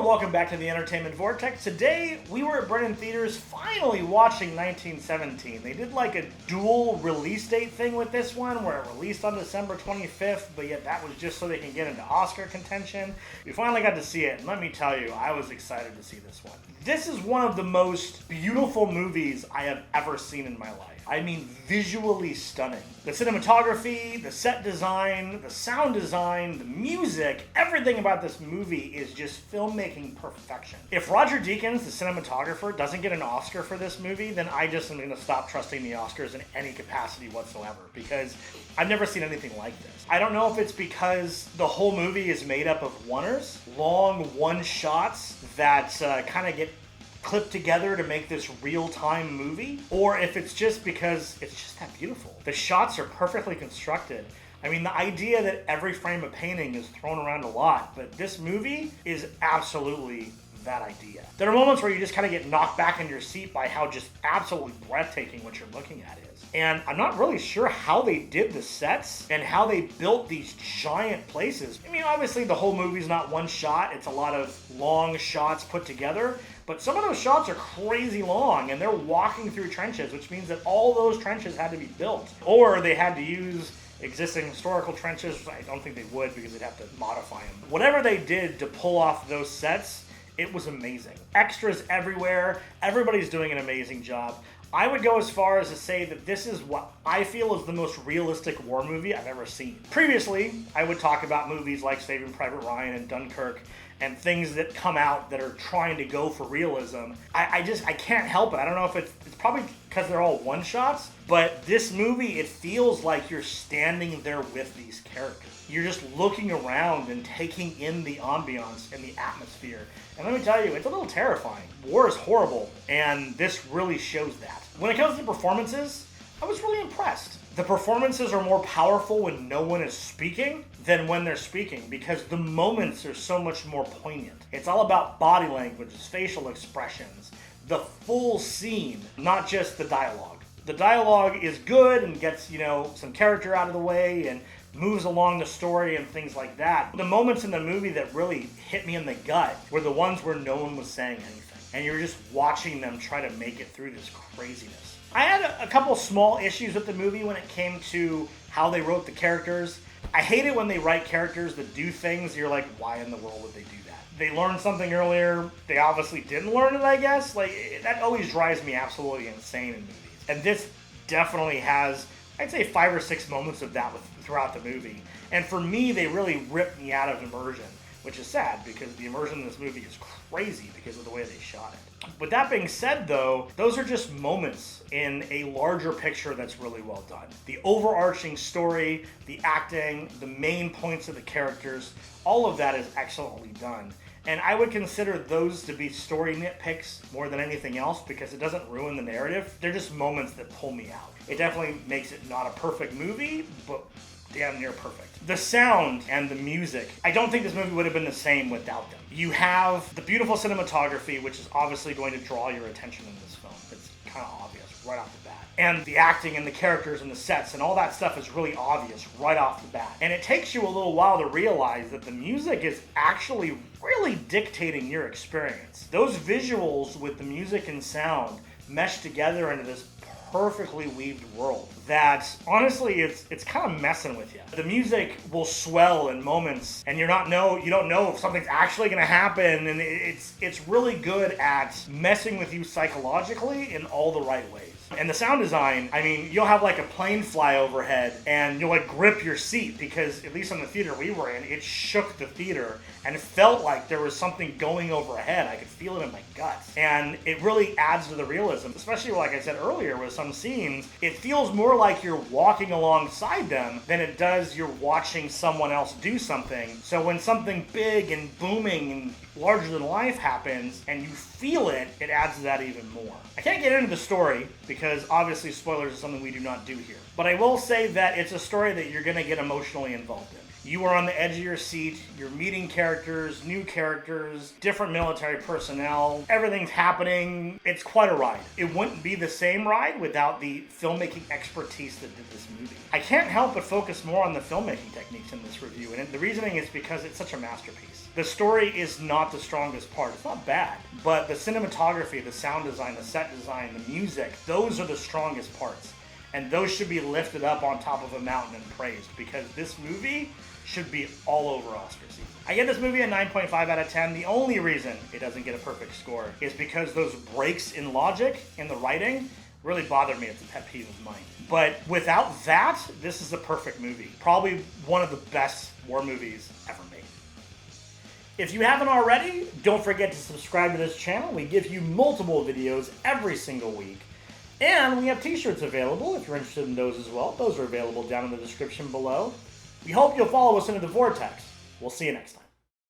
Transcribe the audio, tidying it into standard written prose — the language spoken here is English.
and welcome back to the Entertainment Vortex. Today, we were at Brennan Theaters finally watching 1917. They did like a dual release date thing with this one, where it released on December 25th, but yet that was just so they can get into Oscar contention. We finally got to see it, and let me tell you, I was excited to see this one. This is one of the most beautiful movies I have ever seen in my life. I mean, visually stunning. The cinematography, the set design, the sound design, the music, everything about this movie is just filmmaking perfection. If Roger Deakins, the cinematographer, doesn't get an Oscar for this movie, then I just am going to stop trusting the Oscars in any capacity whatsoever, because I've never seen anything like this. I don't know if it's because the whole movie is made up of oneers, long one shots that kind of get clipped together to make this real-time movie, or if it's just because it's just that beautiful. The shots are perfectly constructed. I mean, the idea that every frame of painting is thrown around a lot, but this movie is absolutely that idea. There are moments where you just kind of get knocked back in your seat by how just absolutely breathtaking what you're looking at is. And I'm not really sure how they did the sets and how they built these giant places. I mean, obviously the whole movie's not one shot, it's a lot of long shots put together, but some of those shots are crazy long, and they're walking through trenches, which means that all those trenches had to be built. Or they had to use existing historical trenches. I don't think they would, because they'd have to modify them. Whatever they did to pull off those sets, it was amazing. Extras everywhere. Everybody's doing an amazing job. I would go as far as to say that this is what I feel is the most realistic war movie I've ever seen. Previously, I would talk about movies like Saving Private Ryan and Dunkirk and things that come out that are trying to go for realism. I can't help it. I don't know if it's probably because they're all one-shots, but this movie, it feels like you're standing there with these characters. You're just looking around and taking in the ambiance and the atmosphere. And let me tell you, it's a little terrifying. War is horrible, and this really shows that. When it comes to performances, I was really impressed. The performances are more powerful when no one is speaking than when they're speaking, because the moments are so much more poignant. It's all about body language, facial expressions, the full scene, not just the dialogue. The dialogue is good and gets, some character out of the way and moves along the story and things like that. The moments in the movie that really hit me in the gut were the ones where no one was saying anything, and you were just watching them try to make it through this craziness. I had a couple small issues with the movie when it came to how they wrote the characters. I hate it when they write characters that do things you're like, why in the world would they do that? They learned something earlier, they obviously didn't learn it, I guess. That always drives me absolutely insane in movies. And this definitely has, I'd say, 5 or 6 moments of that throughout the movie. And for me, they really ripped me out of immersion, which is sad because the immersion in this movie is crazy because of the way they shot it. With that being said, though, those are just moments in a larger picture that's really well done. The overarching story, the acting, the main points of the characters, all of that is excellently done. And I would consider those to be story nitpicks more than anything else, because it doesn't ruin the narrative. They're just moments that pull me out. It definitely makes it not a perfect movie, but damn near perfect. The sound and the music, I don't think this movie would have been the same without them. You have the beautiful cinematography, which is obviously going to draw your attention in this film. It's kind of obvious right off the bat. And the acting and the characters and the sets and all that stuff is really obvious right off the bat. And it takes you a little while to realize that the music is actually really dictating your experience. Those visuals with the music and sound mesh together into this perfectly weaved world that honestly it's kind of messing with you. The music will swell in moments and you don't know if something's actually going to happen, and it's really good at messing with you psychologically in all the right ways. And the sound design, I mean, you'll have like a plane fly overhead and you'll like grip your seat, because at least in the theater we were in, it shook the theater and it felt like there was something going overhead. I could feel it in my guts. And it really adds to the realism, especially like I said earlier with some scenes. It feels more like you're walking alongside them than it does you're watching someone else do something. So when something big and booming and larger than life happens and you feel it, it adds to that even more. I can't get into the story because obviously spoilers is something we do not do here. But I will say that it's a story that you're going to get emotionally involved in. You are on the edge of your seat, you're meeting characters, new characters, different military personnel, everything's happening. It's quite a ride. It wouldn't be the same ride without the filmmaking expertise that did this movie. I can't help but focus more on the filmmaking techniques in this review, and the reasoning is because it's such a masterpiece. The story is not the strongest part. It's not bad, but the cinematography, the sound design, the set design, the music, those are the strongest parts. And those should be lifted up on top of a mountain and praised, because this movie should be all over Oscar season. I give this movie a 9.5 out of 10. The only reason it doesn't get a perfect score is because those breaks in logic in the writing really bothered me. It's a pet peeve of mine. But without that, this is a perfect movie. Probably one of the best war movies ever made. If you haven't already, don't forget to subscribe to this channel. We give you multiple videos every single week. And we have t-shirts available if you're interested in those as well. Those are available down in the description below. We hope you'll follow us into the vortex. We'll see you next time.